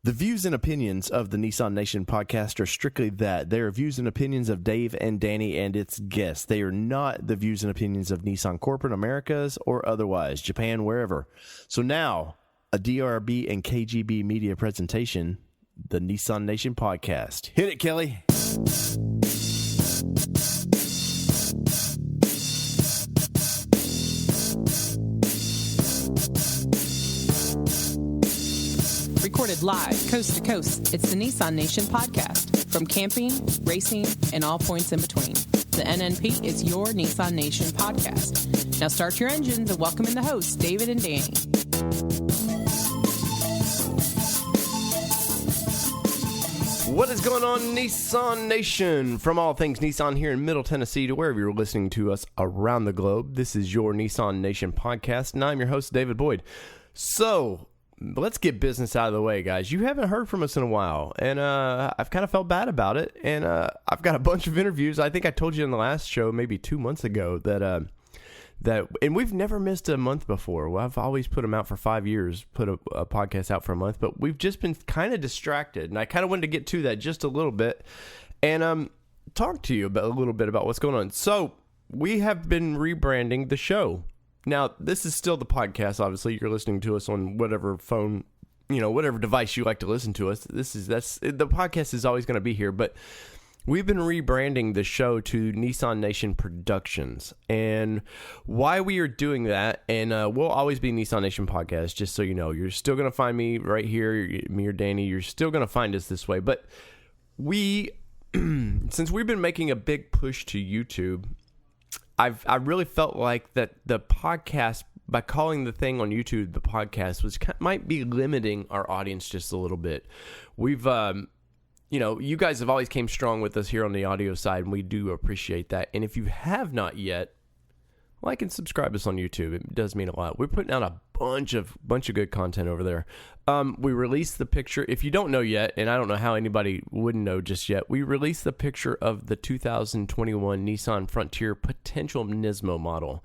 The views and opinions of the Nissan Nation podcast are strictly that. They are views and opinions of Dave and Danny and its guests. They are not the views and opinions of Nissan Corporate Americas or otherwise, Japan, wherever. So now, a DRB and KGB media presentation, the Nissan Nation podcast. Hit it, Kelly. Recorded live, coast to coast, it's the Nissan Nation podcast. From camping, racing, and all points in between. The NNP is your Nissan Nation podcast. Now start your engines and welcome in the hosts, David and Danny. What is going on, Nissan Nation? From all things Nissan here in Middle Tennessee to wherever you're listening to us around the globe, this is your Nissan Nation podcast, and I'm your host, David Boyd. So, let's get business out of the way, guys. You haven't heard from us in a while, and I've kind of felt bad about it, and I've got a bunch of interviews. I think I told you in the last show, maybe 2 months ago, that and we've never missed a month before. Well, I've always put them out for 5 years, put a podcast out for a month, but we've just been kind of distracted, and I kind of wanted to get to that just a little bit and talk to you about a little bit about what's going on. So we have been rebranding the show. Now, this is still the podcast. Obviously, you're listening to us on whatever phone, whatever device you like to listen to us. The podcast is always going to be here, but we've been rebranding the show to Nissan Nation Productions. And why we are doing that, and we'll always be Nissan Nation Podcast, just so you know. You're still going to find me right here, me or Danny. You're still going to find us this way. But since we've been making a big push to YouTube, I really felt like that the podcast, by calling the thing on YouTube the podcast, might be limiting our audience just a little bit. We've, you guys have always came strong with us here on the audio side, and we do appreciate that. And if you have not yet, like and subscribe us on YouTube. It does mean a lot. We're putting out a bunch of good content over there. We released the picture. If you don't know yet, and I don't know how anybody wouldn't know just yet, we released the picture of the 2021 Nissan Frontier potential Nismo model.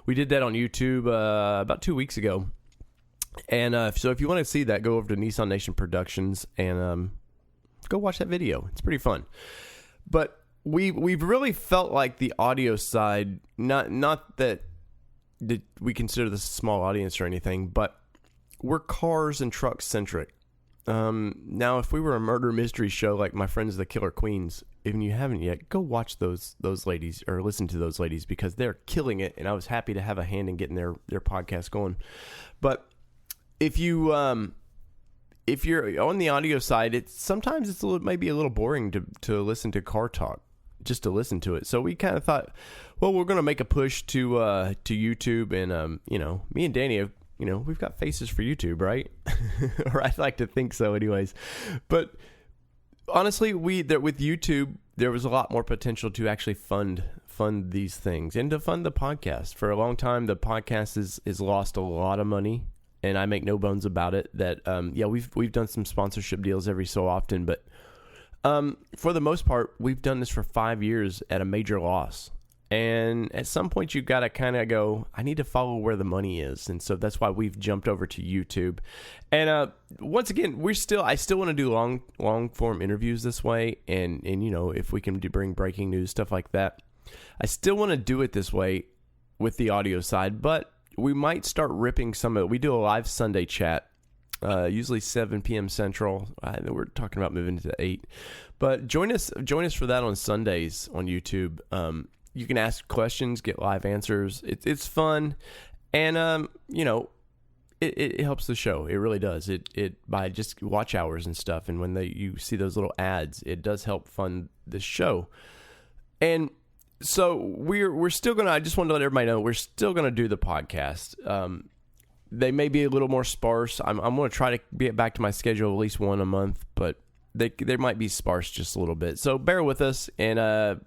We did that on YouTube about 2 weeks ago. And so if you want to see that, go over to Nissan Nation Productions and go watch that video. It's pretty fun. But we've really felt like the audio side, not that we consider this a small audience or anything, but we're cars and trucks centric. Now, if we were a murder mystery show like my friends the Killer Queens, if you haven't yet, go watch those ladies or listen to those ladies because they're killing it, and I was happy to have a hand in getting their podcast going. But if you're on the audio side, sometimes it's maybe a little boring to listen to car talk, just to listen to it. So we kind of thought, well, we're going to make a push to YouTube, and me and Danny have, we've got faces for YouTube, right? Or I'd like to think so, anyways. But honestly, with YouTube, there was a lot more potential to actually fund these things and to fund the podcast. For a long time, the podcast is lost a lot of money. And I make no bones about it that, we've done some sponsorship deals every so often, but for the most part, we've done this for 5 years at a major loss. And at some point, you've got to kind of go, I need to follow where the money is. And so that's why we've jumped over to YouTube. And once again, I still want to do long form interviews this way. And if we can bring breaking news, stuff like that, I still want to do it this way with the audio side, but we might start ripping some of it. We do a live Sunday chat, usually 7 p.m. Central. We're talking about moving to 8. But join us for that on Sundays on YouTube. You can ask questions, get live answers. It's fun, and it helps the show. It really does. It by just watch hours and stuff. And when you see those little ads, it does help fund the show. And so we're still gonna. I just wanted to let everybody know we're still gonna do the podcast. They may be a little more sparse. I'm gonna try to get back to my schedule at least one a month, but they might be sparse just a little bit. So bear with us, and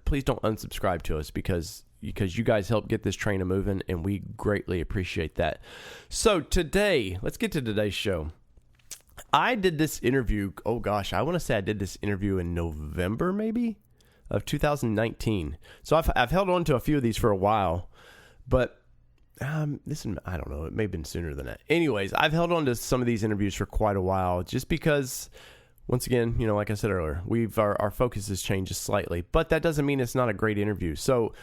please don't unsubscribe to us because you guys help get this train moving, and we greatly appreciate that. So today, let's get to today's show. I did this interview. Oh gosh, I want to say I did this interview in November, maybe, of 2019. So I've held on to a few of these for a while, but I don't know. It may have been sooner than that. Anyways, I've held on to some of these interviews for quite a while, just because, once again, like I said earlier, our focus has changed slightly, but that doesn't mean it's not a great interview. So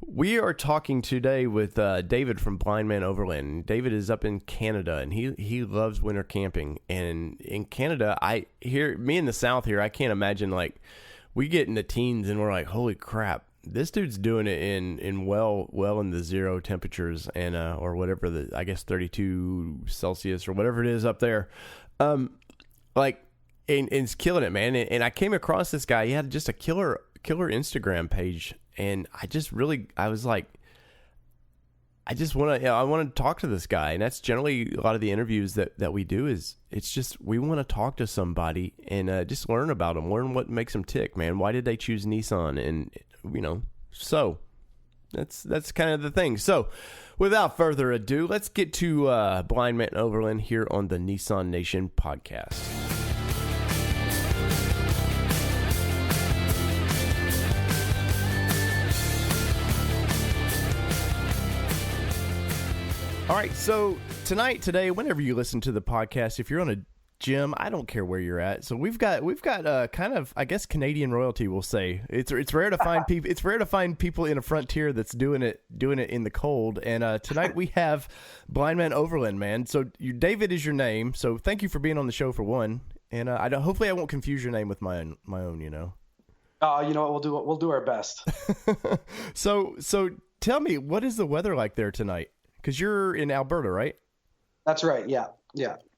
we are talking today with David from Blindman Overland. David is up in Canada, and he loves winter camping. And in Canada, me in the South here, I can't imagine, like, we get in the teens and we're like, holy crap, this dude's doing it in well in the zero temperatures and or whatever, I guess 32 Celsius or whatever it is up there. Like, and it's killing it, man. And I came across this guy. He had just a killer Instagram page, and I was like, I want to talk to this guy. And that's generally a lot of the interviews that we do. Is it's just, we want to talk to somebody and just learn about them, learn what makes them tick, man. Why did they choose Nissan? And so that's kind of the thing. So without further ado, let's get to Blindman Overland here on the Nissan Nation podcast. All right, so today, whenever you listen to the podcast, if you're on a gym, I don't care where you're at. So we've got kind of, I guess, Canadian royalty. We'll say it's rare to find people. It's rare to find people in a Frontier that's doing it in the cold. And tonight we have Blindman Overland, man. So David is your name. So thank you for being on the show for one. And hopefully I won't confuse your name with my own. You know what, we'll do our best. So tell me, what is the weather like there tonight? Because you're in Alberta, right? That's right. Yeah.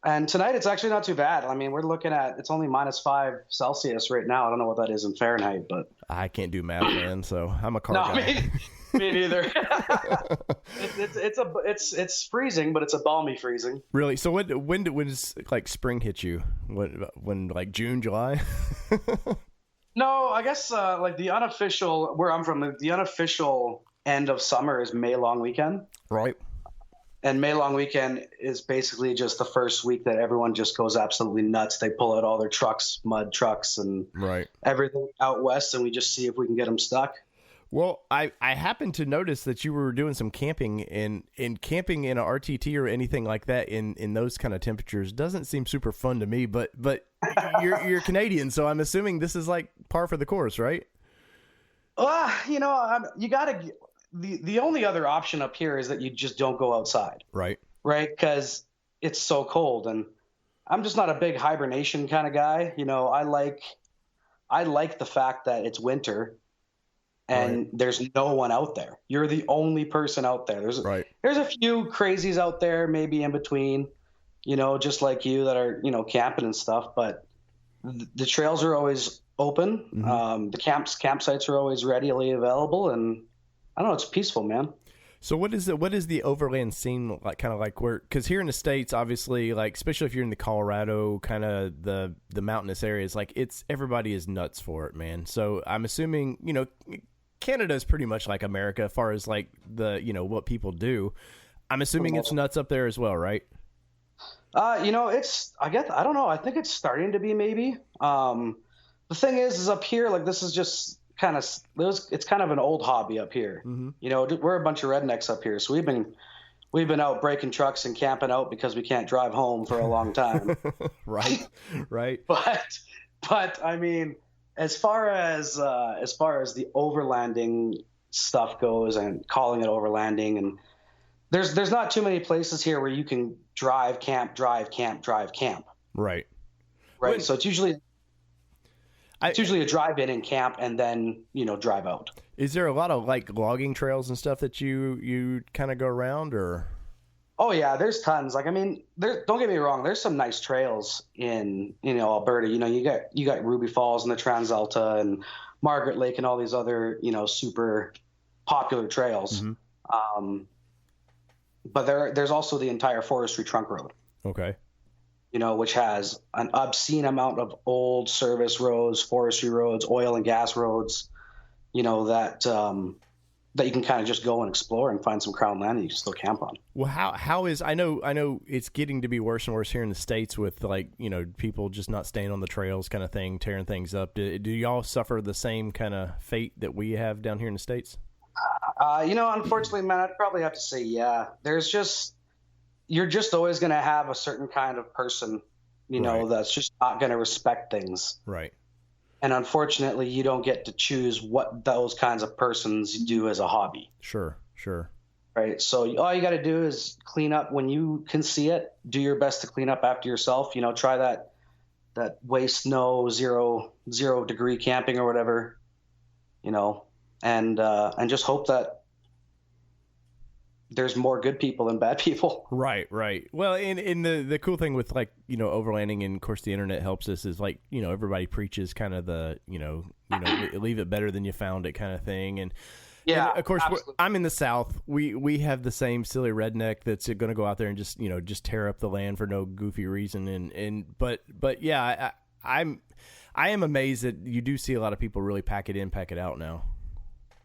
And tonight it's actually not too bad. I mean, we're looking at, it's only -5 Celsius right now. I don't know what that is in Fahrenheit, but I can't do math, man. So I'm a car guy. Me neither. It's freezing, but it's a balmy freezing. Really? So when does like spring hit you? When like June, July? No, I guess like the unofficial, where I'm from, the unofficial end of summer is May long weekend. Right. And May long weekend is basically just the first week that everyone just goes absolutely nuts. They pull out all their trucks, mud trucks, and everything out west, and we just see if we can get them stuck. Well, I happened to notice that you were doing some camping, and camping in a RTT or anything like that in those kind of temperatures doesn't seem super fun to me. But you're Canadian, so I'm assuming this is like par for the course, right? You gotta. The only other option up here is that you just don't go outside. Right. Because it's so cold, and I'm just not a big hibernation kind of guy. I like the fact that it's winter and there's no one out there. You're the only person out there. There's a few crazies out there, maybe in between, just like you, that are, camping and stuff, but the trails are always open. Mm-hmm. The campsites are always readily available, and I don't know, it's peaceful, man. So what is the overland scene like, kind of like where, because here in the States, obviously, like, especially if you're in the Colorado, kind of the mountainous areas, like, everybody is nuts for it, man. So I'm assuming, Canada is pretty much like America as far as like the, what people do. I'm assuming it's nuts up there as well, right? I don't know. I think it's starting to be, maybe. The thing is up here, like, this is just it's kind of an old hobby up here. Mm-hmm. We're a bunch of rednecks up here, so we've been out breaking trucks and camping out because we can't drive home for a long time. Right. But I mean, as far as the overlanding stuff goes, and calling it overlanding, and there's not too many places here where you can drive, camp. Right. So it's usually a drive-in and camp, and then, drive out. Is there a lot of like logging trails and stuff that you kind of go around, or? Oh yeah, there's tons. Like, I mean, don't get me wrong, there's some nice trails in, Alberta. You got Ruby Falls and the TransAlta and Margaret Lake and all these other, super popular trails. Mm-hmm. But there's also the entire Forestry Trunk Road. Okay. Which has an obscene amount of old service roads, forestry roads, oil and gas roads, that you can kind of just go and explore and find some crown land that you can still camp on. Well, how is, I know it's getting to be worse and worse here in the States with, like, people just not staying on the trails kind of thing, tearing things up. Do y'all suffer the same kind of fate that we have down here in the States? Unfortunately, man, I'd probably have to say, yeah. You're just always going to have a certain kind of person, that's just not going to respect things. Right. And unfortunately, you don't get to choose what those kinds of persons do as a hobby. Sure. Right. So all you got to do is clean up when you can see it. Do your best to clean up after yourself. Try that waste no 0 degree camping or whatever, and just hope that there's more good people than bad people. Right. Well, and the cool thing with overlanding, and of course the internet helps us, is everybody preaches kind of the, leave it better than you found it kind of thing. And yeah, and of course absolutely. I'm in the South. We have the same silly redneck that's going to go out there and just tear up the land for no goofy reason. But yeah, I am amazed that you do see a lot of people really pack it in, pack it out now.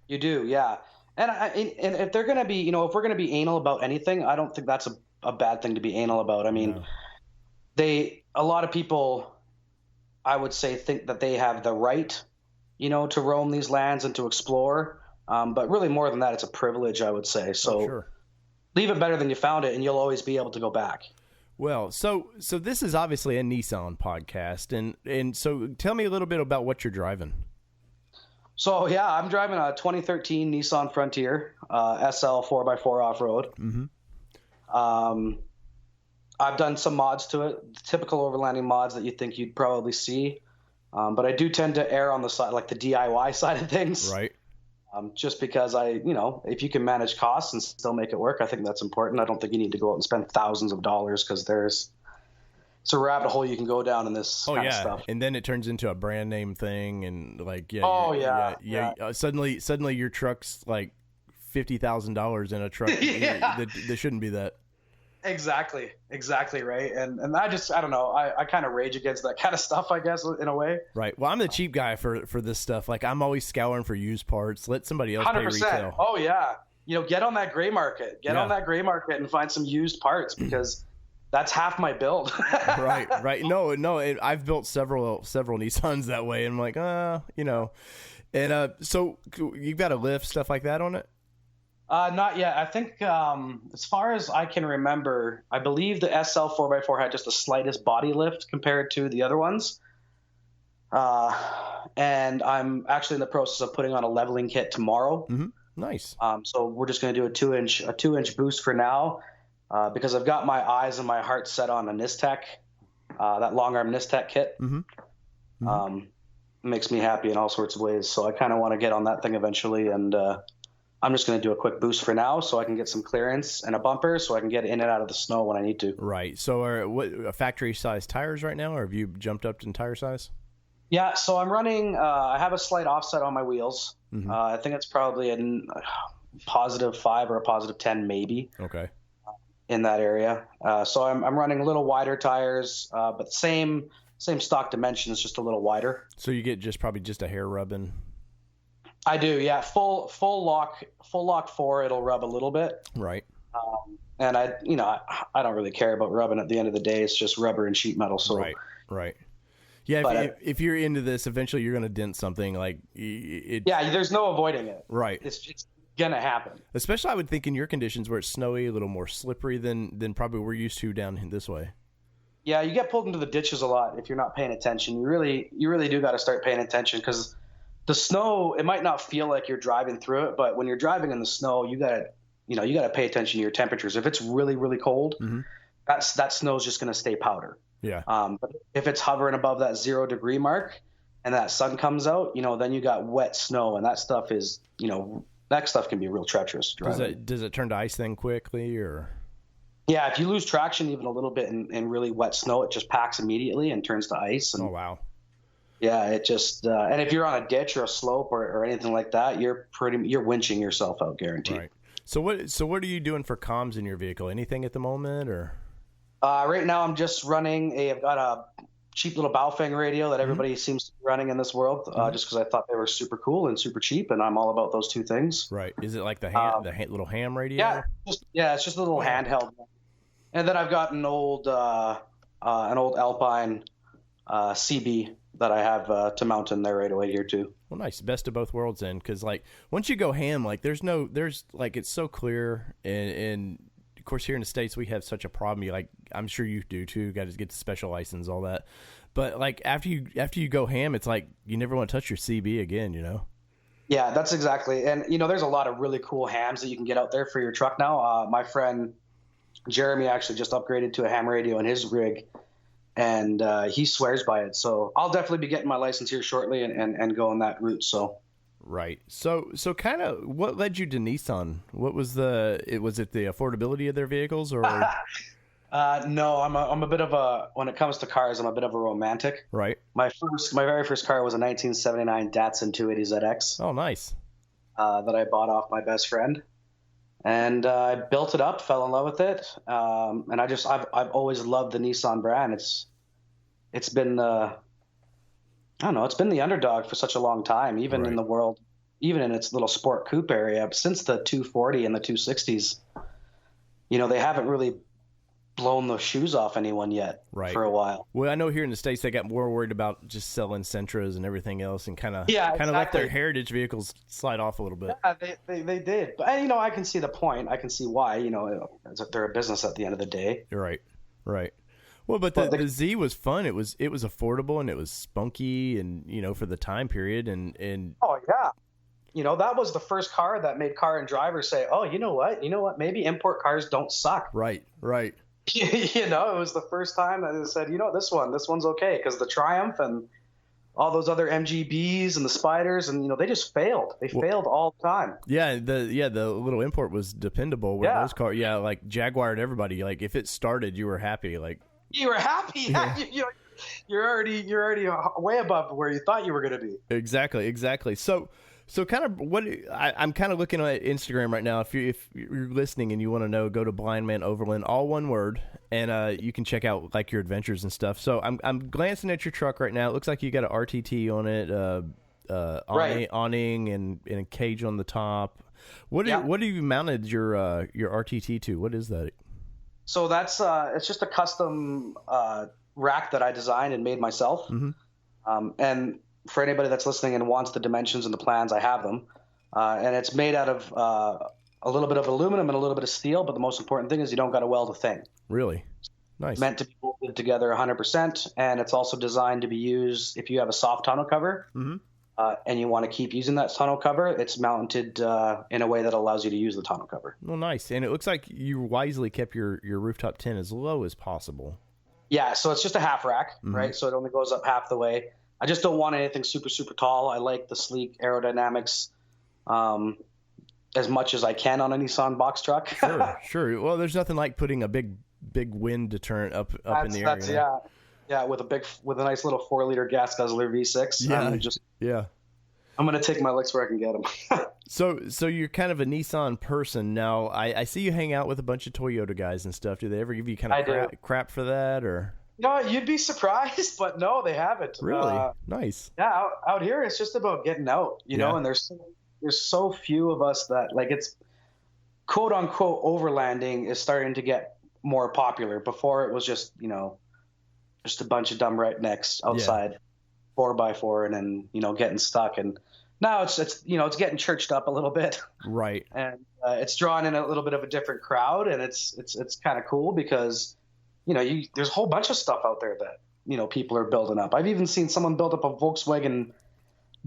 You do. Yeah. And if they're going to be, if we're going to be anal about anything, I don't think that's a bad thing to be anal about. I mean, a lot of people, I would say, think that they have the right, to roam these lands and to explore. But really more than that, it's a privilege, I would say. So leave it better than you found it, and you'll always be able to go back. Well, so this is obviously a Nissan podcast. And so tell me a little bit about what you're driving. So, yeah, I'm driving a 2013 Nissan Frontier, SL 4x4 off-road. Mm-hmm. I've done some mods to it, typical overlanding mods that you think you'd probably see. But I do tend to err on the side, like the DIY side of things. Right. Just because if you can manage costs and still make it work, I think that's important. I don't think you need to go out and spend thousands of dollars, because it's a rabbit hole you can go down in this kind of stuff. And then it turns into a brand name thing, and suddenly your truck's like $50,000 in a truck. There shouldn't be that. Exactly right. And I don't know, I kind of rage against that kind of stuff, I guess, in a way. Right. Well, I'm the cheap guy for this stuff. Like, I'm always scouring for used parts. Let somebody else 100%. Pay retail. Oh yeah, get on that gray market. On that gray market and find some used parts, because that's half my build. Right. No. I've built several Nissans that way, and I'm like, And so you've got a lift, stuff like that on it? Not yet. I think, as far as I can remember, I believe the SL 4x4 had just the slightest body lift compared to the other ones. And I'm actually in the process of putting on a leveling kit tomorrow. Mm-hmm. Nice. So we're just going to do a 2-inch boost for now. Because I've got my eyes and my heart set on a Nistec, that long arm Nistec kit. Mm-hmm. Mm-hmm. Makes me happy in all sorts of ways. So I kind of want to get on that thing eventually. And I'm just going to do a quick boost for now, so I can get some clearance and a bumper, so I can get in and out of the snow when I need to. Right. So are factory size tires right now, or have you jumped up in tire size? Yeah. So I'm running, I have a slight offset on my wheels. Mm-hmm. I think it's probably a +5 or a +10, maybe. Okay. In that area. So I'm running a little wider tires, but same stock dimensions, just a little wider. So you get probably just a hair rubbing. I do, yeah. Full lock 4, it'll rub a little bit. Right. And I don't really care about rubbing at the end of the day. It's just rubber and sheet metal. So right. Yeah, if you're into this, eventually you're going to dent something like it. Yeah, there's no avoiding it. Right. It's gonna happen. Especially, I would think, in your conditions where it's snowy, a little more slippery than probably we're used to down this way. Yeah, you get pulled into the ditches a lot if you're not paying attention. You really do got to start paying attention, because the snow, it might not feel like you're driving through it, but when you're driving in the snow, you gotta pay attention to your temperatures. If it's really, really cold, mm-hmm. that snow's just gonna stay powder. Yeah. But if it's hovering above that 0 degree mark and that sun comes out, then you got wet snow, and that stuff is, that stuff can be real treacherous. Does it turn to ice then quickly, or? Yeah, if you lose traction even a little bit in really wet snow, it just packs immediately and turns to ice. And, oh wow. Yeah, it just and if you're on a ditch or a slope or anything like that, you're winching yourself out, guaranteed. Right. So what are you doing for comms in your vehicle? Anything at the moment, or? Right now I'm just running I've got a cheap little Baofeng radio that everybody mm-hmm. seems to be running in this world, mm-hmm. just because I thought they were super cool and super cheap, and I'm all about those two things. Right. Is it like the little ham radio? Yeah, it's just a little handheld. And then I've got an old Alpine CB that I have to mount in there right away here too. Well, nice. Best of both worlds then, because like once you go ham, like there's like it's so clear, and of course here in the States we have such a problem. You like I'm sure you do too. Got to get the special license, all that. But like after you go ham, it's like you never want to touch your CB again, you know? Yeah, that's exactly. And there's a lot of really cool hams that you can get out there for your truck now. My friend Jeremy actually just upgraded to a ham radio in his rig, and he swears by it. So I'll definitely be getting my license here shortly and going that route. So right. So kind of what led you to Nissan? What was was it the affordability of their vehicles or? No, I'm a bit of a, when it comes to cars, I'm a bit of a romantic. Right. My very first car was a 1979 Datsun 280ZX. Oh, nice. That I bought off my best friend. And I built it up, fell in love with it, and I've always loved the Nissan brand. It's been it's been the underdog for such a long time, even right. in the world, even in its little sport coupe area. Since the 240 and the 260s, they haven't really blown the shoes off anyone yet right. for a while. Well, I know here in the States they got more worried about just selling Sentras and everything else, and kind of exactly. let their heritage vehicles slide off a little bit. Yeah, they did, but I can see the point. I can see why. They're a business at the end of the day. Right. Well, but the Z was fun. It was affordable and it was spunky, and for the time period and. Oh yeah. That was the first car that made Car and Driver say, "Oh, you know what? Maybe import cars don't suck." Right. It was the first time that it said, this one's okay, because the Triumph and all those other MGBs and the Spiders, and they just failed. They failed all the time. Yeah, the little import was dependable. Where those cars, like Jaguar and everybody, like if it started, you were happy. Like you were happy. Yeah. You're already way above where you thought you were going to be. Exactly. So kind of I'm kind of looking at Instagram right now. If you're listening and you want to know, go to Blindman Overland, all one word, and you can check out like your adventures and stuff. So I'm glancing at your truck right now. It looks like you got an RTT on it, right. awning and a cage on the top. What have you mounted your RTT to? What is that? So that's it's just a custom rack that I designed and made myself, and for anybody that's listening and wants the dimensions and the plans, I have them. And it's made out of a little bit of aluminum and a little bit of steel, but the most important thing is you don't got to weld a thing. Really? Nice. It's meant to be bolted together 100%, and it's also designed to be used if you have a soft tonneau cover and you want to keep using that tonneau cover. It's mounted in a way that allows you to use the tonneau cover. Well, nice. And it looks like you wisely kept your rooftop tin as low as possible. Yeah, so it's just a half rack, right? So it only goes up half the way. I just don't want anything super, super tall. I like the sleek aerodynamics as much as I can on a Nissan box truck. Sure. Well, there's nothing like putting a big wind deterrent up in the air. Yeah, with a nice little 4-liter gas guzzler V6. I'm going to take my licks where I can get them. So you're kind of a Nissan person now. I see you hang out with a bunch of Toyota guys and stuff. Do they ever give you kind of crap for that, or? No, you'd be surprised, but no, they haven't. Really? Nice. Yeah, out here it's just about getting out, know, and there's so few of us that, like, it's quote unquote overlanding is starting to get more popular. Before it was just a bunch of dumb rednecks outside 4x4 and then getting stuck, and now it's getting churched up a little bit, right? And it's drawing in a little bit of a different crowd, and it's kind of cool because there's a whole bunch of stuff out there that people are building up. I've even seen someone build up a Volkswagen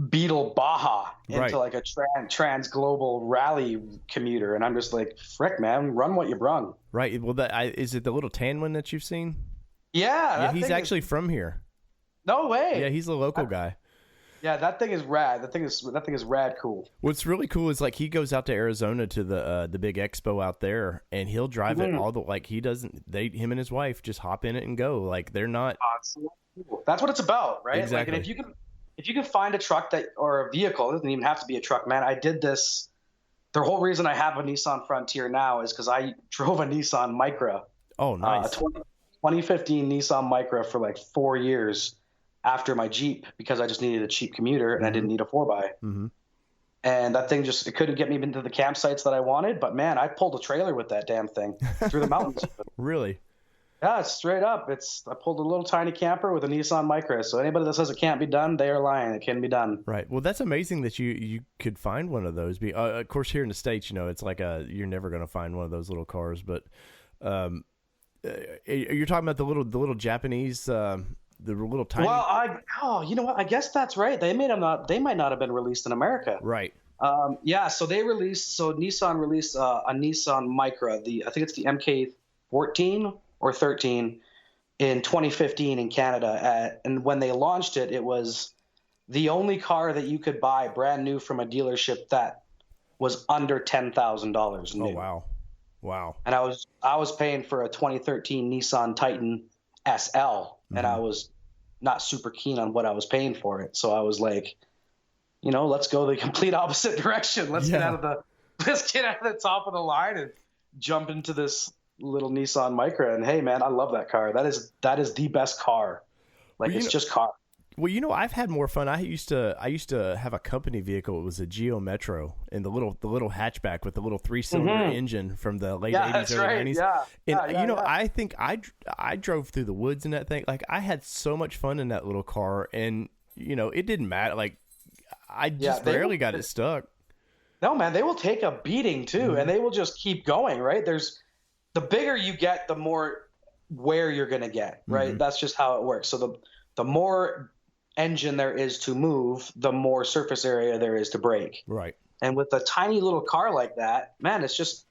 Beetle Baja into like a trans global rally commuter, and I'm just like, frick, man, run what you brung. Right. Well, is it the little tan one that you've seen? Yeah. He's actually from here. No way. Yeah, he's a local guy. Yeah, that thing is rad. That thing is rad cool. What's really cool is like he goes out to Arizona to the big expo out there, and he'll drive it all the him and his wife just hop in it and go. Like they're not. That's what it's about, right? Exactly. Like, and if you can find a truck or a vehicle, it doesn't even have to be a truck, man. I did this. The whole reason I have a Nissan Frontier now is because I drove a Nissan Micra. Oh, nice. 2015 Nissan Micra for like 4 years after my Jeep, because I just needed a cheap commuter and I didn't need a 4x. And that thing it couldn't get me into the campsites that I wanted. But man, I pulled a trailer with that damn thing through the mountains. Really? Yeah, it's straight up. I pulled a little tiny camper with a Nissan Micra. So anybody that says it can't be done, they are lying. It can be done. Right. Well, that's amazing that you could find one of those. Of course, here in the States, it's like you're never going to find one of those little cars. But you're talking about the little Japanese, the little tiny. Well, you know what? I guess that's right. They might not have been released in America. Right. Yeah. So Nissan released a Nissan Micra. I think it's the MK14 or 13 in 2015 in Canada. And when they launched it, it was the only car that you could buy brand new from a dealership that was under $10,000 new. Oh, wow. And I was paying for a 2013 Nissan Titan SL, and I was not super keen on what I was paying for it. So I was like, let's go the complete opposite direction. Let's get out of the top of the line and jump into this little Nissan Micra. And hey, man, I love that car. That is the best car. Like, it's just car. Well, I've had more fun. I used to have a company vehicle. It was a Geo Metro, and the little hatchback with the little 3-cylinder engine from the late 80s, early 90s. And I think I drove through the woods in that thing. Like, I had so much fun in that little car, and it didn't matter. Like, I just barely got it stuck. No, man, they will take a beating too, and they will just keep going. Right? The bigger you get, the more wear you're going to get. Right? That's just how it works. So the more engine there is to move, the more surface area there is to brake. Right. And with a tiny little car like that, man, it's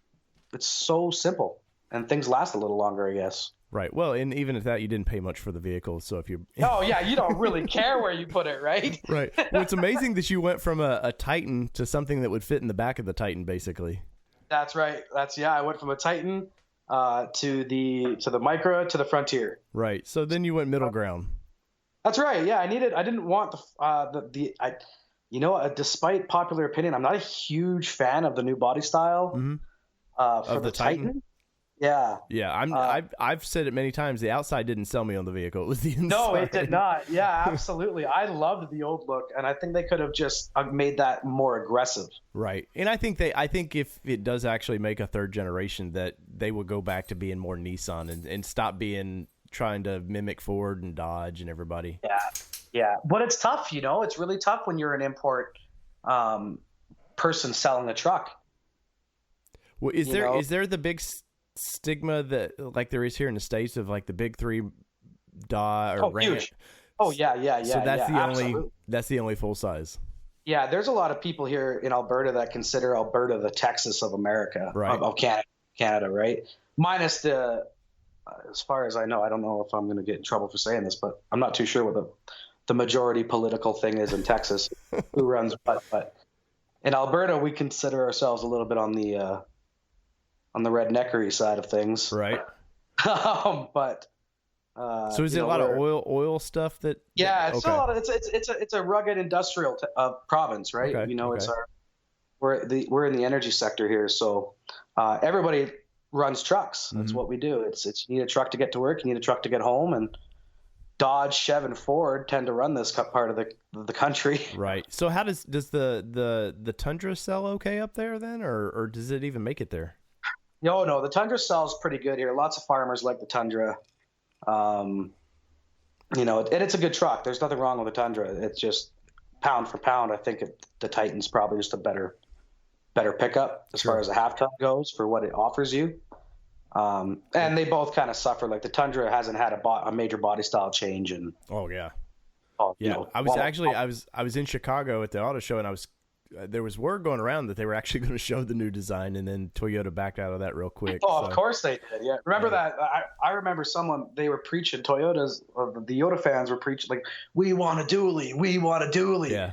so simple, and things last a little longer, I guess. Right. Well, and even at that, you didn't pay much for the vehicle. So if you you don't really care where you put it, right? Right. Well, it's amazing that you went from a Titan to something that would fit in the back of the Titan, basically. That's right. I went from a Titan to the Micra to the Frontier. Right. So then you went middle ground. That's right. Yeah, I didn't want despite popular opinion, I'm not a huge fan of the new body style for the Titan. Yeah. Yeah, I've said it many times. The outside didn't sell me on the vehicle. It was the inside. No, it did not. Yeah, absolutely. I loved the old look, and I think they could have just made that more aggressive. Right. And I think if it does actually make a third generation, that they will go back to being more Nissan and stop trying to mimic Ford and Dodge and everybody. Yeah. But it's tough, it's really tough when you're an import person selling a truck. Well, is there the big stigma that like there is here in the States of like the big three Dodge or Ram? Huge. Oh yeah. So Absolutely. that's the only full size. Yeah, there's a lot of people here in Alberta that consider Alberta the Texas of America, right? Of Canada, right? Minus as far as I know, I don't know if I'm going to get in trouble for saying this, but I'm not too sure what the majority political thing is in Texas, who runs what. But in Alberta, we consider ourselves a little bit on the redneckery side of things, right? But so is it a lot of oil stuff that? Yeah, it's a lot of it's a rugged industrial province, right? Okay. We're in the energy sector here, so everybody runs trucks. That's what we do. It's you need a truck to get to work, you need a truck to get home, and Dodge, Chev, and Ford tend to run this part of the country. Right. So how does the Tundra sell okay up there then, or does it even make it there? No, the Tundra sells pretty good here. Lots of farmers like the Tundra. And it's a good truck. There's nothing wrong with the Tundra. It's just pound for pound, I think the Titan's probably just a better pickup as far as a half ton goes for what it offers you. And they both kind of suffer. Like the Tundra hasn't had a major body style change. And I was in Chicago at the auto show, and there was word going around that they were actually going to show the new design, and then Toyota backed out of that real quick. Oh, of course they did. Yeah, remember that? I remember they were preaching the Toyota fans were preaching like, we want a dually. Yeah.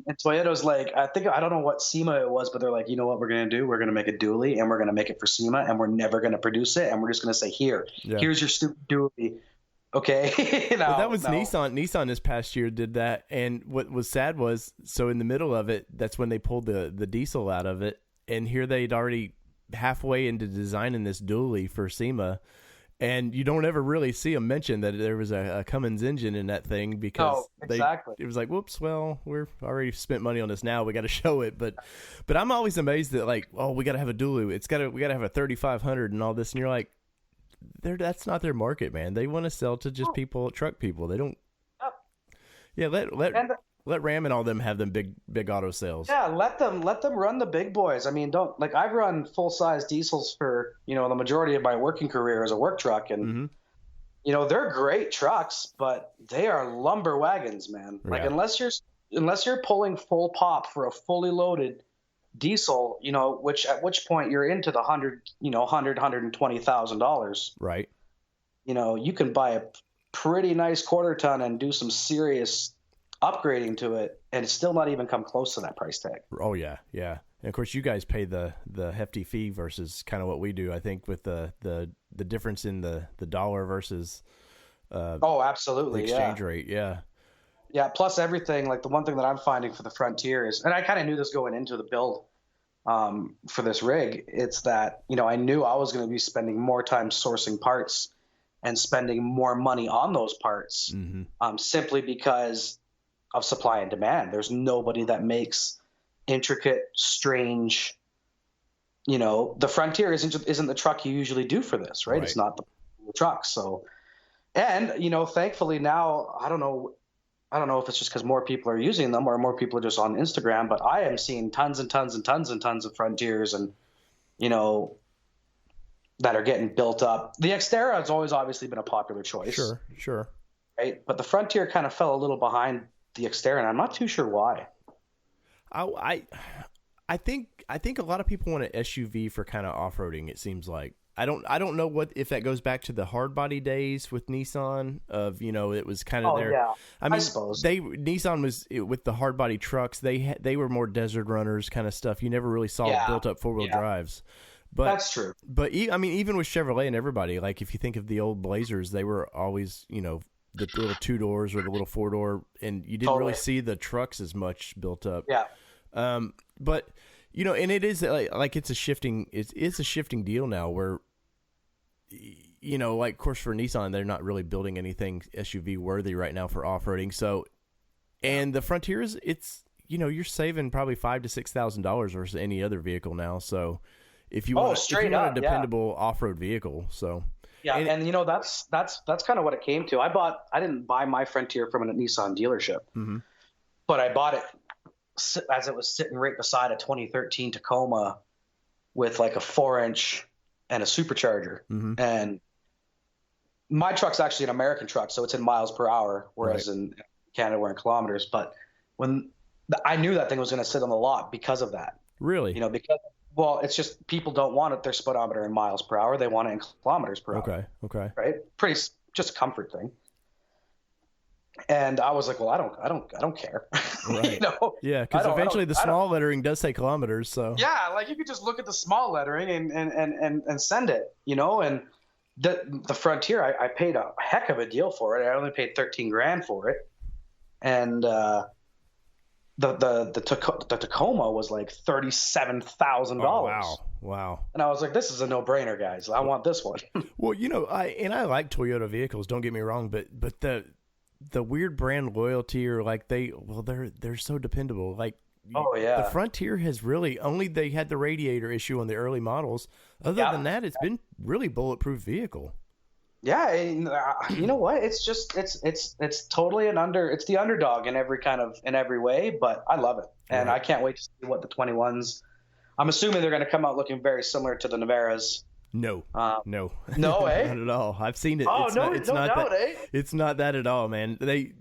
And Toyota's like, I don't know what SEMA it was, but they're like, you know what we're going to do? We're going to make a dually, and we're going to make it for SEMA, and we're never going to produce it, and we're just going to say, here's your stupid dually. Okay. Well, that was Nissan. Nissan this past year did that, and what was sad was, so in the middle of it, that's when they pulled the diesel out of it, and here they'd already halfway into designing this dually for SEMA, and you don't ever really see them mention that there was a Cummins engine in that thing, because it was like, whoops, well, we're already spent money on this now, we got to show it. But I'm always amazed that, like, oh, we got to have a dually, we got to have a 3500 and all this, and you're like, that's not their market, man. They want to sell to just truck people. They don't. Yeah, let Ram and all them have them big auto sales. Yeah, let them run the big boys. I mean, don't like I've run full size diesels for the majority of my working career as a work truck, and they're great trucks, but they are lumber wagons, man. Like unless you're pulling full pop for a fully loaded diesel, at which point you're into the $120,000. Right. You can buy a pretty nice quarter ton and do some serious upgrading to it, and still not even come close to that price tag. Oh yeah. And of course you guys pay the hefty fee versus kind of what we do, I think, with the difference in the dollar versus absolutely the exchange rate. Yeah, plus everything. Like the one thing that I'm finding for the Frontier is, and I kind of knew this going into the build for this rig, it's that I knew I was going to be spending more time sourcing parts and spending more money on those parts, simply because of supply and demand. There's nobody that makes intricate, strange, the Frontier isn't the truck you usually do for this, right? It's not the truck. So, and, thankfully now, I don't know if it's just because more people are using them or more people are just on Instagram, but I am seeing tons and tons and tons and tons of Frontiers and, that are getting built up. The Xterra has always obviously been a popular choice. Sure. Right. But the Frontier kind of fell a little behind the Xterra, and I'm not too sure why. I think a lot of people want an SUV for kind of off-roading, it seems like. I don't know if that goes back to the hard body days with Nissan of, it was kind of Yeah. I suppose Nissan was with the hard body trucks. They were more desert runners kind of stuff. You never really saw built up 4-wheel drives. But that's true. But even with Chevrolet and everybody, like if you think of the old Blazers, they were always, the little 2-doors or the little 4-door, and you didn't really see the trucks as much built up. Yeah. But and it is like it's a shifting deal now where, like of course for Nissan, they're not really building anything SUV worthy right now for off-roading. So, and the Frontiers, it's, you're saving probably $5,000 to $6,000 versus any other vehicle now. So if you want a dependable off-road vehicle, so. Yeah, and that's kind of what it came to. I didn't buy my Frontier from a Nissan dealership, but I bought it as it was sitting right beside a 2013 Tacoma with like a 4-inch and a supercharger. And my truck's actually an American truck, so it's in miles per hour, whereas in Canada we're in kilometers. But when I knew that thing was going to sit on the lot because of that. Really? Because. Well, it's just people don't want their speedometer in miles per hour. They want it in kilometers per hour. Okay. Right? Pretty just a comfort thing. And I was like, well, I don't care. Right. Yeah, because eventually the small lettering does say kilometers. So yeah, like you could just look at the small lettering and send it. And the Frontier, I paid a heck of a deal for it. I only paid $13,000 for it, and the Tacoma was like $37,000. Oh, wow. And I was like, this is a no-brainer, guys. I want this one. Well, I like Toyota vehicles, don't get me wrong, but the weird brand loyalty, or like they're so dependable. Like the Frontier has really they had the radiator issue on the early models. Other than that, it's been really bulletproof vehicle. Yeah, and, you know what? It's just it's totally it's the underdog in every way, but I love it, and I can't wait to see what the 21s. I'm assuming they're going to come out looking very similar to the Naveras. No, eh? Not at all. I've seen it. Oh, It's no doubt, eh? It's not that at all, man. They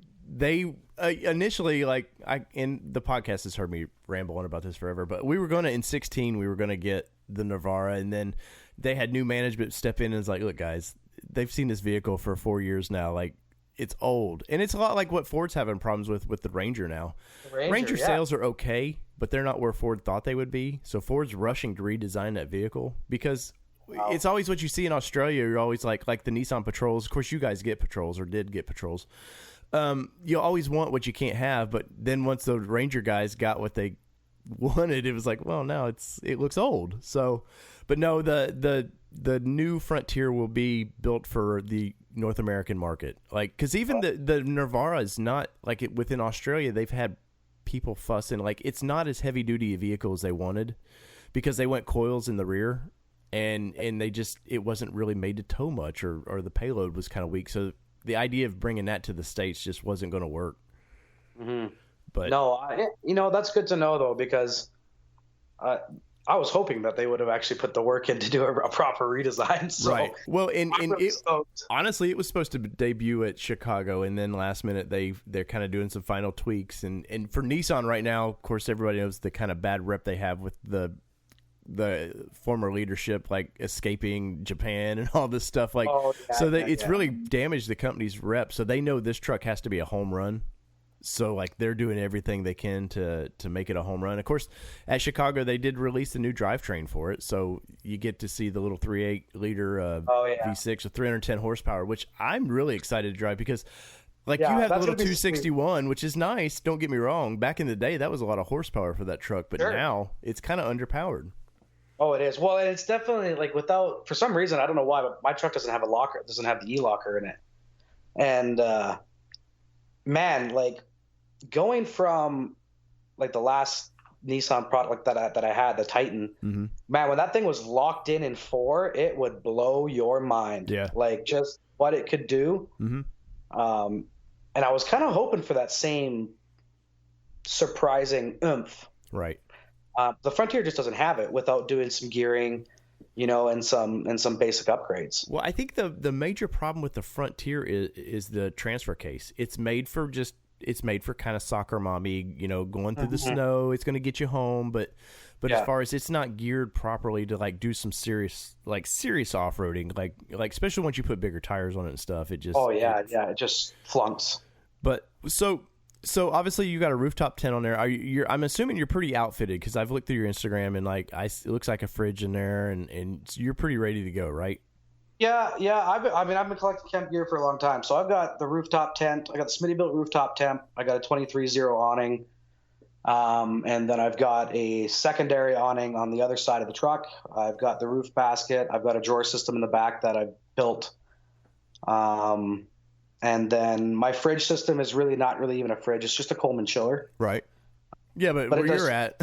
initially, and the podcast has heard me ramble on about this forever, but we were going to, in 2016, we were going to get the Navara, and then they had new management step in and was like, look, guys, they've seen this vehicle for 4 years now. Like, it's old. And it's a lot like what Ford's having problems with the Ranger now. Ranger sales are okay, but they're not where Ford thought they would be. So Ford's rushing to redesign that vehicle because it's always what you see in Australia. You're always like the Nissan Patrols. Of course, you guys get Patrols or did get Patrols. You always want what you can't have, but then once the Ranger guys got what they wanted, it was like, well, now it looks old. So, but no, the new Frontier will be built for the North American market. Like, because even the Navara is not like it within Australia. They've had people fussing like it's not as heavy duty a vehicle as they wanted because they went coils in the rear. and it wasn't really made to tow much, or the payload was kind of weak. So the idea of bringing that to the States just wasn't going to work. Mm-hmm. But no, that's good to know though, because I was hoping that they would have actually put the work in to do a proper redesign. So right. Well, stoked. Honestly, it was supposed to debut at Chicago, and then last minute they're kind of doing some final tweaks. And for Nissan right now, of course, everybody knows the kind of bad rep they have with the former leadership, like escaping Japan and all this stuff. Like, it's really damaged the company's rep. So they know this truck has to be a home run. So, like, they're doing everything they can to make it a home run. Of course, at Chicago, they did release a new drivetrain for it. So you get to see the little 3.8-liter V6 with 310 horsepower, which I'm really excited to drive because, like, you have the little 261, which is nice. Don't get me wrong. Back in the day, that was a lot of horsepower for that truck. But now it's kind of underpowered. Oh, it is. Well, and it's definitely, like, for some reason, I don't know why, but my truck doesn't have a locker. It doesn't have the e-locker in it. And, man, like, going from like the last Nissan product that I had, the Titan, mm-hmm. man, when that thing was locked in 4, it would blow your mind. Yeah. Like just what it could do. Mm-hmm. And I was kind of hoping for that same surprising oomph. Right. The Frontier just doesn't have it without doing some gearing, and some basic upgrades. Well, I think the major problem with the Frontier is the transfer case. It's made for kind of soccer mommy, going through the snow. It's going to get you home, but as far as it's not geared properly to like do some serious off-roading, like especially once you put bigger tires on it and stuff, it just it just flunks. But so obviously you got a rooftop tent on there. I'm assuming you're pretty outfitted because I've looked through your Instagram and like it looks like a fridge in there, and you're pretty ready to go, right? Yeah. I've been collecting camp gear for a long time. So I've got the rooftop tent. I got the Smittybilt rooftop tent. I got a 23-0 awning. And then I've got a secondary awning on the other side of the truck. I've got the roof basket. I've got a drawer system in the back that I've built. And then my fridge system is really not really even a fridge. It's just a Coleman chiller. Right. Yeah, but where you're at,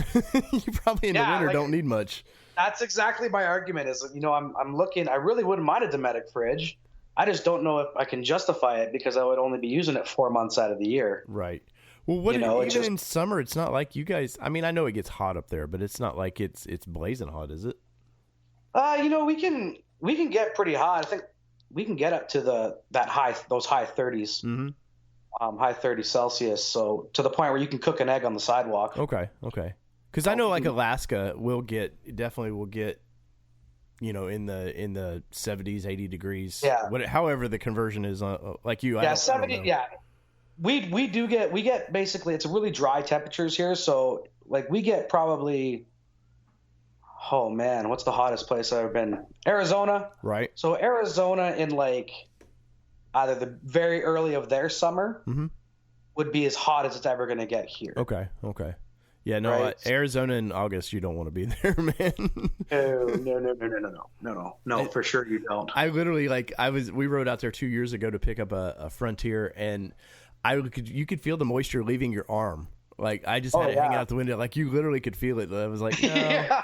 you probably in the winter don't need much. That's exactly my argument is, I'm looking, I really wouldn't mind a Dometic fridge. I just don't know if I can justify it because I would only be using it 4 months out of the year. Right. Well, even in summer, it's not like you guys, I mean, I know it gets hot up there, but it's not like it's blazing hot, is it? We can get pretty hot. I think we can get up to those high 30s, mm-hmm. High 30 Celsius. So to the point where you can cook an egg on the sidewalk. Okay. Because I know like Alaska definitely will get, in the 70s, 80 degrees. Yeah. However the conversion is like you. Yeah, 70. Yeah. We get basically, it's really dry temperatures here. So like we get probably, oh man, what's the hottest place I've ever been? Arizona. Right. So Arizona in like either the very early of their summer mm-hmm. would be as hot as it's ever going to get here. Okay. Yeah, no, right? Arizona in August, you don't want to be there, man. No, for sure you don't. I literally, we rode out there 2 years ago to pick up a Frontier, and you could feel the moisture leaving your arm. Like, I just had it hanging out the window. Like, you literally could feel it. I was like, no.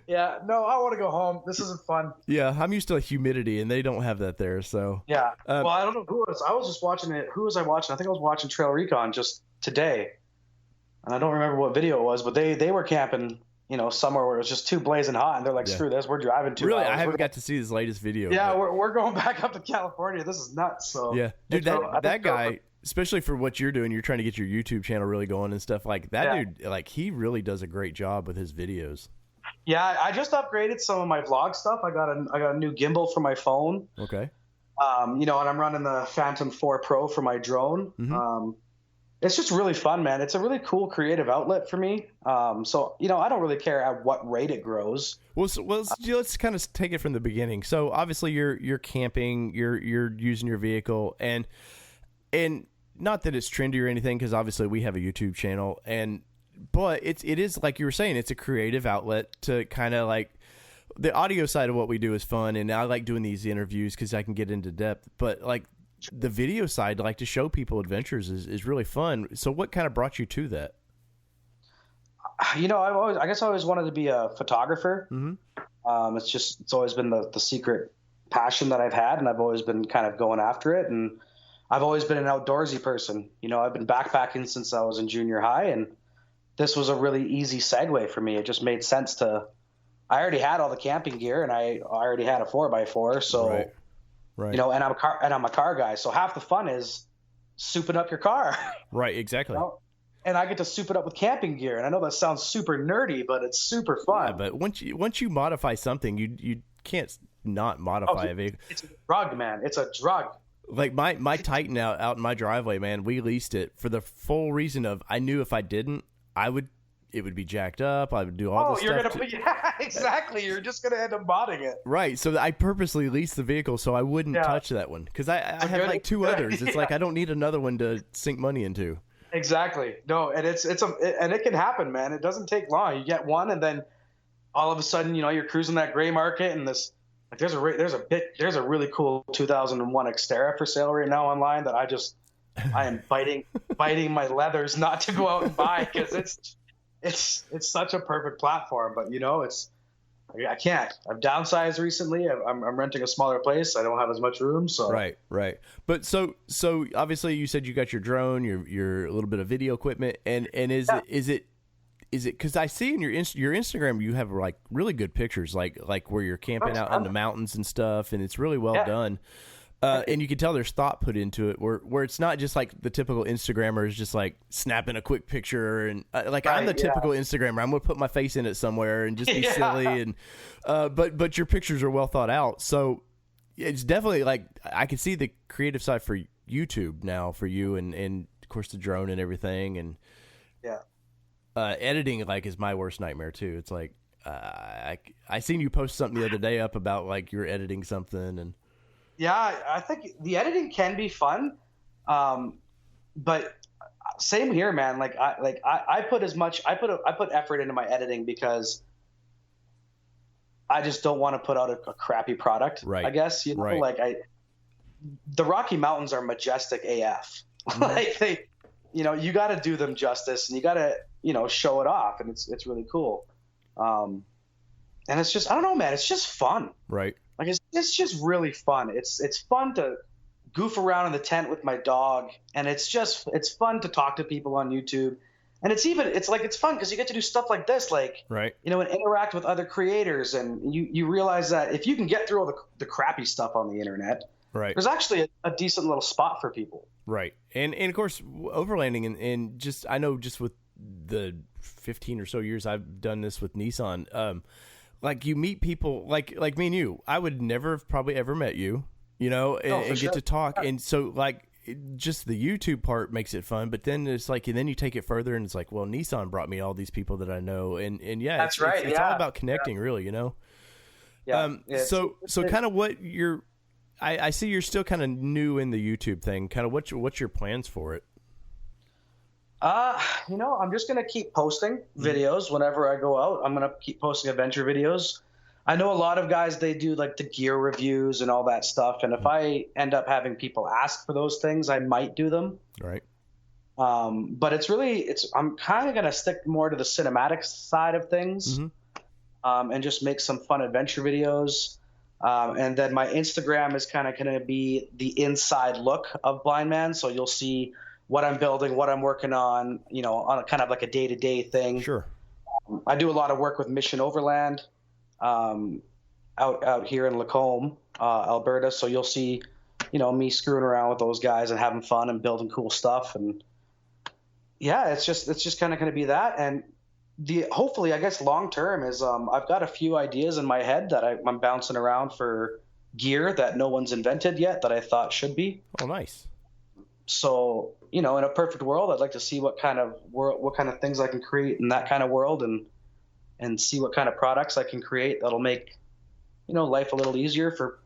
Yeah, no, I want to go home. This isn't fun. Yeah, I'm used to humidity, and they don't have that there, so. Yeah, well, I don't know who it was. I was just watching it. Who was I watching? I think I was watching Trail Recon just today. And I don't remember what video it was, but they were camping, somewhere where it was just too blazing hot, and they're like, screw this, we're driving 2 hours. Really, I haven't got to see his latest video. Yeah, we're going back up to California. This is nuts. So yeah, dude, that guy, especially for what you're doing, you're trying to get your YouTube channel really going and stuff like that. Dude, like he really does a great job with his videos. Yeah, I just upgraded some of my vlog stuff. I got a new gimbal for my phone. Okay. And I'm running the Phantom 4 Pro for my drone. Mm-hmm. It's just really fun, man. It's a really cool creative outlet for me. So, I don't really care at what rate it grows. Well, let's kind of take it from the beginning. So obviously you're camping, you're using your vehicle, and not that it's trendy or anything, because obviously we have a YouTube channel, but it is like you were saying, it's a creative outlet to kind of like the audio side of what we do is fun, and I like doing these interviews because I can get into depth, but like the video side, like to show people adventures is really fun. So what kind of brought you to that? I guess I always wanted to be a photographer. Mm-hmm. It's always been the secret passion that I've had, and I've always been kind of going after it. And I've always been an outdoorsy person. I've been backpacking since I was in junior high, and this was a really easy segue for me. It just made sense I already had all the camping gear, and I already had a 4x4. So, right. And I'm a car guy. So half the fun is souping up your car. Right. Exactly. And I get to soup it up with camping gear. And I know that sounds super nerdy, but it's super fun. Yeah, but once you modify something, you can't not modify a vehicle. It's a drug, man. It's a drug. Like my Titan out in my driveway, man, we leased it for the full reason of I knew if I didn't, it would be jacked up. I would do all this stuff. Yeah, exactly. You're just gonna end up modding it. Right. So I purposely leased the vehicle so I wouldn't touch that one because I have like two others. It's like I don't need another one to sink money into. Exactly. No, and and it can happen, man. It doesn't take long. You get one, and then all of a sudden, you're cruising that gray market, and there's a really cool 2001 Xterra for sale right now online that I am biting my leathers not to go out and buy because it's such a perfect platform. But I can't. I've downsized recently. I'm renting a smaller place. I don't have as much room. So right. But so obviously you said you got your drone, your little bit of video equipment, and is it because I see in your Instagram you have like really good pictures, like where you're camping out in the mountains and stuff, and it's really well done. And you can tell there's thought put into it where it's not just like the typical Instagrammer is just like snapping a quick picture and I'm the typical Instagrammer. I'm going to put my face in it somewhere and just be silly. And, but your pictures are well thought out. So it's definitely like, I can see the creative side for YouTube now for you and of course the drone and everything. And editing like is my worst nightmare too. It's like, I seen you post something the other day up about like you're editing something and, yeah, I think the editing can be fun, but same here, man. I put effort into my editing because I just don't want to put out a crappy product. Right. I guess the Rocky Mountains are majestic AF. Mm-hmm. You got to do them justice, and you got to show it off, and it's really cool. And it's just I don't know, man. It's just fun. Right. Like it's just really fun. It's fun to goof around in the tent with my dog, and it's fun to talk to people on YouTube, and it's fun because you get to do stuff like this, and interact with other creators, and you realize that if you can get through all the crappy stuff on the internet, there's actually a decent little spot for people. Right, and of course overlanding and just I know just with the 15 or so years I've done this with Nissan. Like you meet people like me and you. I would never have probably ever met you, and get to talk. And so just the YouTube part makes it fun. But then it's like, and then you take it further, and it's like, well, Nissan brought me all these people that I know, and that's right. It's all about connecting, really, Yeah. So kind of what I see you're still kind of new in the YouTube thing. Kind of what's your plans for it? I'm just going to keep posting videos whenever I go out. I'm going to keep posting adventure videos. I know a lot of guys, they do like the gear reviews and all that stuff. And if I end up having people ask for those things, I might do them. Right. But I'm kind of going to stick more to the cinematic side of things, and just make some fun adventure videos. And then my Instagram is kind of going to be the inside look of Blindman. So you'll see what I'm building, what I'm working on, on a kind of like a day-to-day thing. Sure. I do a lot of work with Mission Overland out here in Lacombe, Alberta. So you'll see, me screwing around with those guys and having fun and building cool stuff. And yeah, it's just kind of going to be that. And hopefully, I guess long term is I've got a few ideas in my head that I'm bouncing around for gear that no one's invented yet that I thought should be. Oh, nice. So, in a perfect world, I'd like to see what kind of things I can create in that kind of world, and see what kind of products I can create that'll make, life a little easier for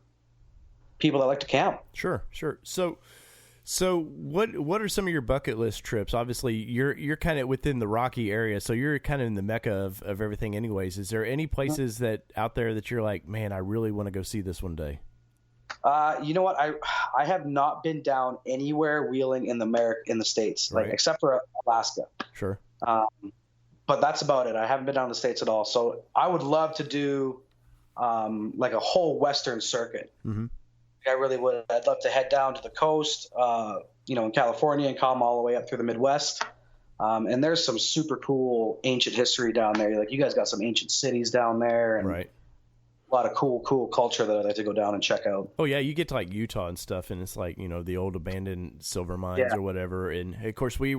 people that like to camp. Sure. So what are some of your bucket list trips? Obviously, you're kind of within the Rocky area, so you're kind of in the mecca of everything anyways. Is there any places that out there that you're like, man, I really want to go see this one day? You know what? I have not been down anywhere wheeling in the States, except for Alaska. Sure. But that's about it. I haven't been down the States at all. So I would love to do like a whole Western circuit. Mm-hmm. I really would. I'd love to head down to the coast, in California, and come all the way up through the Midwest. And there's some super cool ancient history down there. Like, you guys got some ancient cities down there, and right. a lot of cool culture that I'd like to go down and check out. Oh yeah, you get to like Utah and stuff, and it's like, the old abandoned silver mines or whatever. And of course, we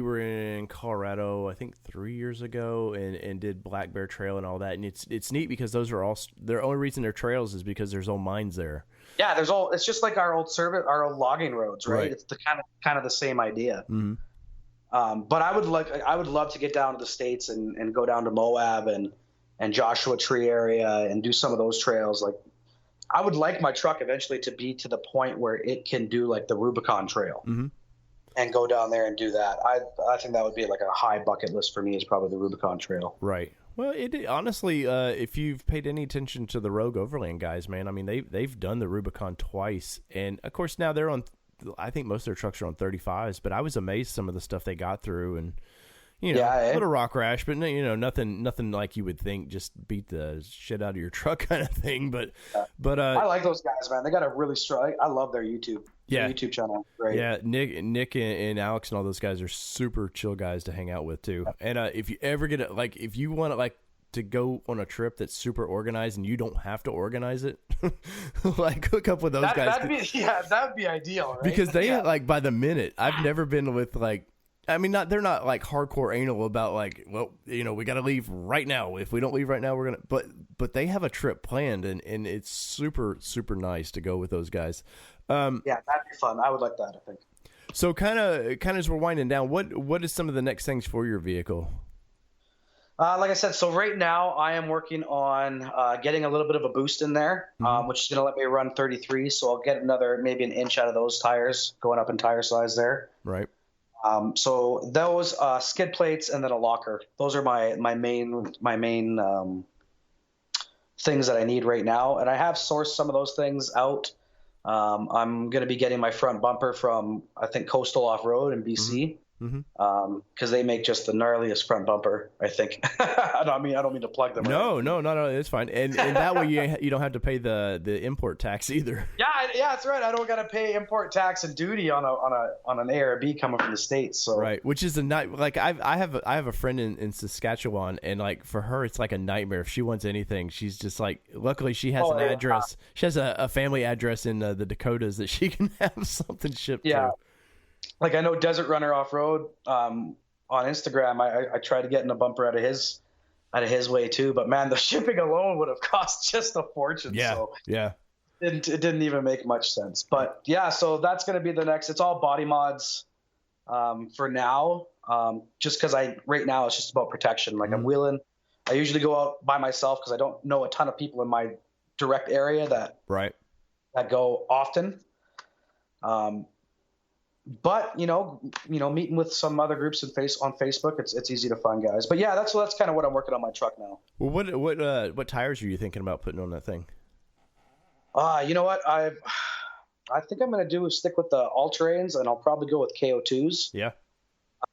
were in Colorado, I think 3 years ago, and did Black Bear Trail and all that. And it's neat because those are all, the only reason they're trails is because there's old mines there. Yeah, it's just like our old logging roads, right? It's the kind of the same idea. Mm-hmm. But I would love to get down to the States and go down to Moab and Joshua Tree area and do some of those trails. Like, I would like my truck eventually to be to the point where it can do like the Rubicon Trail. Mm-hmm. And go down there and do that. I think that would be like a high bucket list for me, is probably the Rubicon Trail. Right. Well, honestly, if you've paid any attention to the Rogue Overland guys, man, I mean, they've done the Rubicon twice, and of course now they're on. I think most of their trucks are on 35s, but I was amazed some of the stuff they got through, and a little rock rash, but nothing like you would think, just beat the shit out of your truck kind of thing. But I like those guys, man. They got a really strong. I love their YouTube. Yeah, their YouTube channel. Great. Yeah, Nick and Alex and all those guys are super chill guys to hang out with too. And if you ever get if you want to go on a trip that's super organized and you don't have to organize it, hook up with those guys. That'd be ideal, right? Because they by the minute. I've never been with they're not like hardcore anal about we got to leave right now. If we don't leave right now, we're gonna. But they have a trip planned, and it's super super nice to go with those guys. That'd be fun. I would like that, I think. So kind of as we're winding down, what is some of the next things for your vehicle? Like I said, so right now I am working on getting a little bit of a boost in there, which is going to let me run 33. So I'll get maybe an inch out of those tires, going up in tire size there. Right. So those skid plates and then a locker. Those are my main things that I need right now, and I have sourced some of those things out. I'm going to be getting my front bumper from, I think, Coastal Offroad in BC. Because they make just the gnarliest front bumper, I think. I don't mean to plug them. No, it's fine. And that way you don't have to pay the import tax either. Yeah, that's right. I don't got to pay import tax and duty on an A or a B coming from the States. So right, which is a night. Like I have a friend in Saskatchewan, and like for her it's like a nightmare. If she wants anything, she's just like. Luckily, she has an address. She has a family address in the Dakotas that she can have something shipped to. Like, I know Desert Runner Off-Road on Instagram. I tried to get in a bumper out of his way too, but man, the shipping alone would have cost just a fortune. Yeah, so yeah. It didn't even make much sense. But yeah, so that's going to be the next. It's all body mods for now, just because right now it's just about protection. Like I'm wheeling. I usually go out by myself because I don't know a ton of people in my direct area that go often. But meeting with some other groups on Facebook, it's easy to find guys. But yeah, that's kind of what I'm working on my truck now. Well, what tires are you thinking about putting on that thing? You know what? I think I'm going to stick with the all-terrains, and I'll probably go with KO2s. Yeah.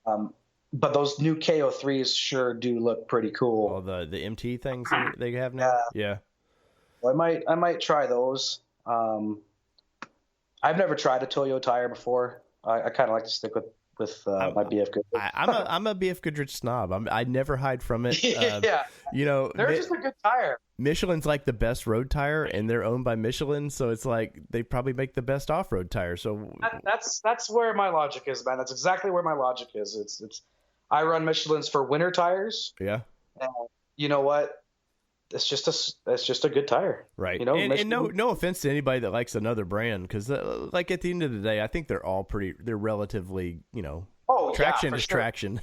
But those new KO3s sure do look pretty cool. Oh, the MT things they have now. Yeah. Well, I might try those. I've never tried a Toyo tire before. I kind of like to stick with my BF Goodrich. I'm a BF Goodrich snob. I never hide from it. Yeah. They're just a good tire. Michelin's like the best road tire, and they're owned by Michelin, so it's like they probably make the best off-road tire. So that's where my logic is, man. That's exactly where my logic is. It's I run Michelin's for winter tires. Yeah. And you know what? It's just a good tire, right? And no offense to anybody that likes another brand, because like at the end of the day, I think they're relatively traction is sure. Traction.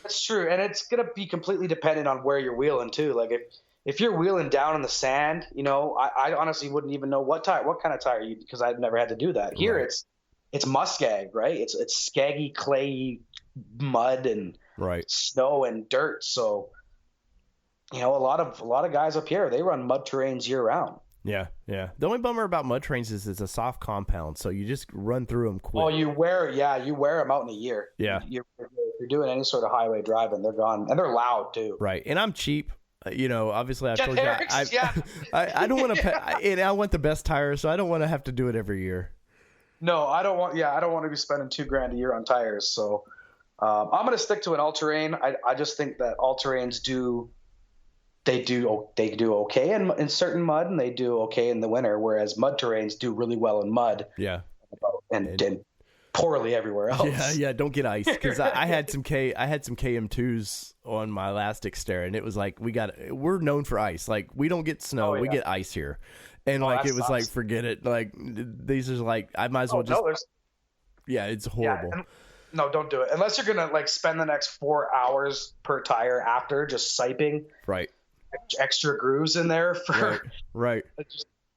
That's true, and it's gonna be completely dependent on where you're wheeling too. Like if you're wheeling down in the sand, I honestly wouldn't even know what kind of tire because I've never had to do that. Here it's muskeg, right? It's skaggy, clayey mud and snow and dirt, so. A lot of guys up here, they run mud terrains year round. Yeah, yeah. The only bummer about mud terrains is it's a soft compound, so you just run through them quick. Oh, you wear them out in a year. Yeah. If you're doing any sort of highway driving, they're gone, and they're loud too. Right, and I'm cheap. Obviously I Jet told you Harris, yeah. I don't want to pay, and I want the best tires, so I don't want to have to do it every year. No, I don't want to be spending $2,000 a year on tires. So I'm going to stick to an all-terrain. I just think that all-terrains do okay in certain mud, and they do okay in the winter, whereas mud terrains do really well in mud. Yeah. And poorly everywhere else. Yeah, don't get ice, because I had some KM2s on my last Xterra, and it was like we're known for ice. Like, we don't get snow, we get ice here. And it was like, forget it. Like, these are like, I might as well just. Yeah, it's horrible. Yeah, no, don't do it unless you're gonna like spend the next 4 hours per tire after just siping extra grooves in there for right.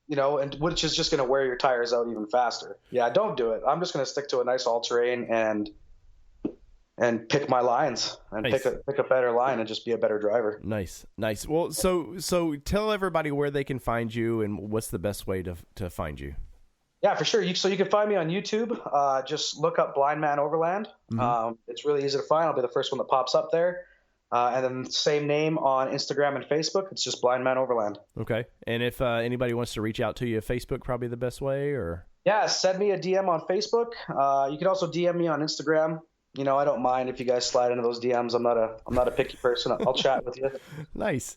And which is just gonna wear your tires out even faster. Yeah, don't do it. I'm just gonna stick to a nice all-terrain and pick my lines and pick a better line and just be a better driver. Nice. Well, so tell everybody where they can find you and what's the best way to find you. Yeah, for sure. So you can find me on YouTube. Just look up Blindman Overland. Mm-hmm. It's really easy to find. I'll be the first one that pops up there. And then same name on Instagram and Facebook. It's just Blindman Overland. Okay. And if anybody wants to reach out to you, Facebook probably the best way, or? Yeah, send me a DM on Facebook. You can also DM me on Instagram. I don't mind if you guys slide into those DMs. I'm not a picky person. I'll chat with you. Nice.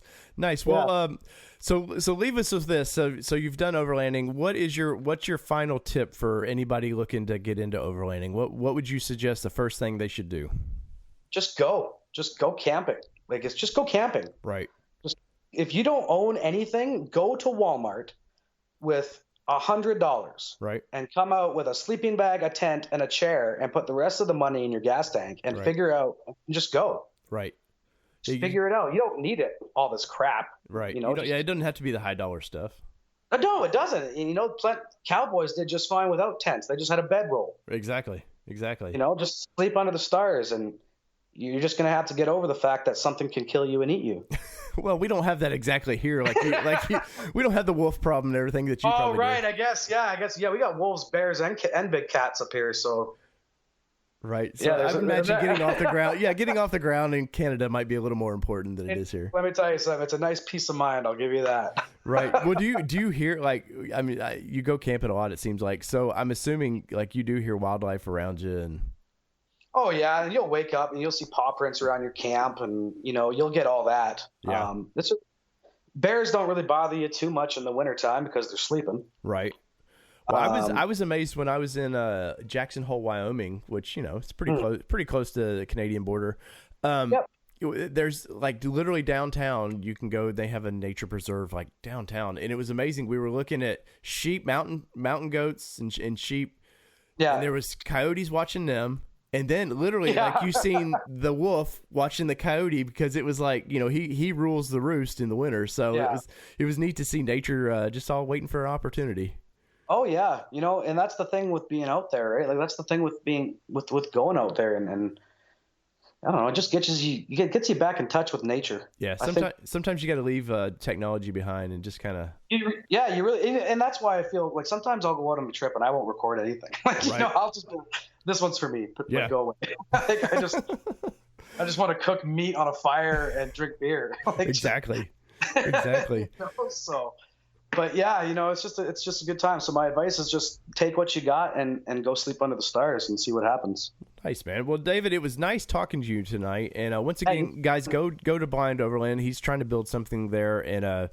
Well, so leave us with this. So you've done overlanding. What's your final tip for anybody looking to get into overlanding? What would you suggest the first thing they should do? Just go camping. Just go camping. Right. Just, if you don't own anything, go to Walmart with $100, right, and come out with a sleeping bag, a tent, and a chair, and put the rest of the money in your gas tank, and figure out, just go. Right. Just figure it out. You don't need all this crap. Right. It doesn't have to be the high dollar stuff. No, it doesn't. And, cowboys did just fine without tents. They just had a bedroll. Exactly. Just sleep under the stars, and you're just going to have to get over the fact that something can kill you and eat you. Well, we don't have that exactly here. We don't have the wolf problem and everything that you probably do. I guess. Yeah, we got wolves, bears, and big cats up here. So. Right. So I imagine getting off the ground. Yeah, getting off the ground in Canada might be a little more important than it is here. Let me tell you something. It's a nice peace of mind. I'll give you that. Right. Well, do you hear you go camping a lot? It seems like. So I'm assuming you do hear wildlife around you and. Oh yeah, and you'll wake up and you'll see paw prints around your camp, and you'll get all that. Yeah. Bears don't really bother you too much in the wintertime because they're sleeping. Right. Well, I was amazed when I was in Jackson Hole, Wyoming, which it's pretty close to the Canadian border. Yep. There's literally downtown. You can go. They have a nature preserve downtown, and it was amazing. We were looking at sheep, mountain goats, and sheep. Yeah. And there was coyotes watching them. And then literally you seen the wolf watching the coyote, because it was he rules the roost in the winter. So it was neat to see nature just all waiting for an opportunity. Oh yeah. And that's the thing with being out there, right? That's the thing with being with going out there, and I don't know, it just gets you back in touch with nature. Yeah. Sometimes you got to leave technology behind and just kind of. You really, and that's why I feel like sometimes I'll go out on a trip and I won't record anything. I'll just go, this one's for me. Go away. I just want to cook meat on a fire and drink beer. Exactly. So, but yeah, it's just a good time. So my advice is just take what you got and go sleep under the stars and see what happens. Nice, man. Well, David, it was nice talking to you tonight. And once again, guys, go to Blind Overland. He's trying to build something there, and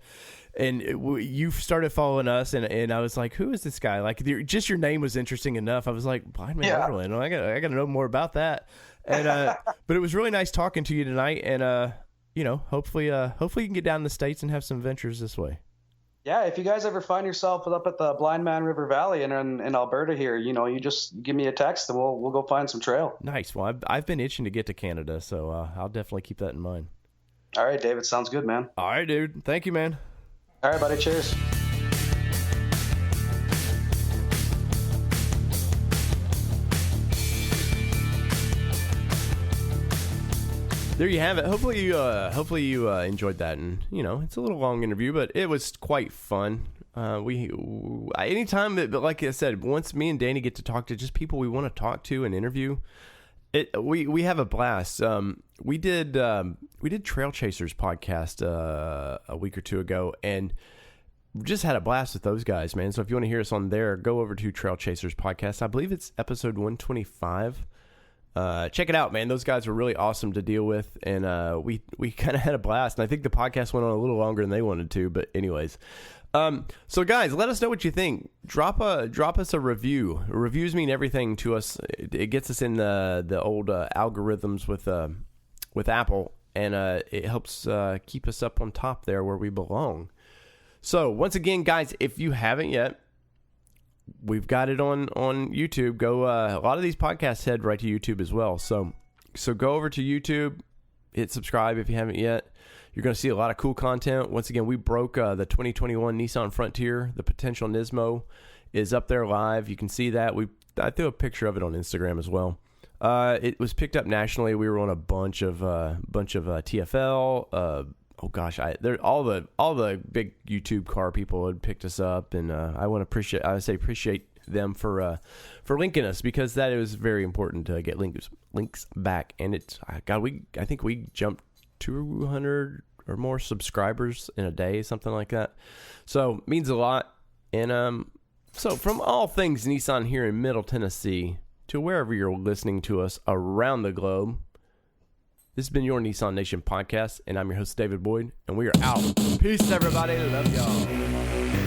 you started following us, and I was like, who is this guy? Just your name was interesting enough. I was like, Blindman Overland. Well, I got to know more about that. And but it was really nice talking to you tonight. And hopefully you can get down in the States and have some ventures this way. Yeah, if you guys ever find yourself up at the Blind Man River Valley in Alberta here, you just give me a text and we'll go find some trail. Nice. Well, I've been itching to get to Canada, so I'll definitely keep that in mind. All right, David. Sounds good, man. All right, dude. Thank you, man. All right, buddy. Cheers. There you have it. Hopefully you enjoyed that, and it's a little long interview, but it was quite fun. Anytime that, like I said, once me and Danny get to talk to just people we want to talk to and interview, We have a blast. We did Trail Chasers podcast a week or two ago, and just had a blast with those guys, man. So if you want to hear us on there, go over to Trail Chasers podcast. I believe it's episode 125. Check it out, man. Those guys were really awesome to deal with, and we kind of had a blast. And I think the podcast went on a little longer than they wanted to, but anyways. So guys, let us know what you think. Drop us a review. Reviews mean everything to us. It gets us in the old algorithms with Apple, and it helps keep us up on top there where we belong. So once again, guys, if you haven't yet, we've got it on YouTube. Go. A lot of these podcasts head right to YouTube as well. So go over to YouTube, hit subscribe if you haven't yet. You're going to see a lot of cool content. Once again, we broke the 2021 Nissan Frontier. The potential Nismo is up there live. You can see that. I threw a picture of it on Instagram as well. It was picked up nationally. We were on a bunch of TFL. Oh gosh, all the big YouTube car people had picked us up, and I appreciate them for linking us, because that is very important to get links back. And I think we jumped 200 or more subscribers in a day, something like that. So means a lot. And so from all things Nissan here in Middle Tennessee to wherever you're listening to us around the globe, this has been your Nissan Nation podcast, and I'm your host, David Boyd, and we are out. Peace, everybody. Love y'all.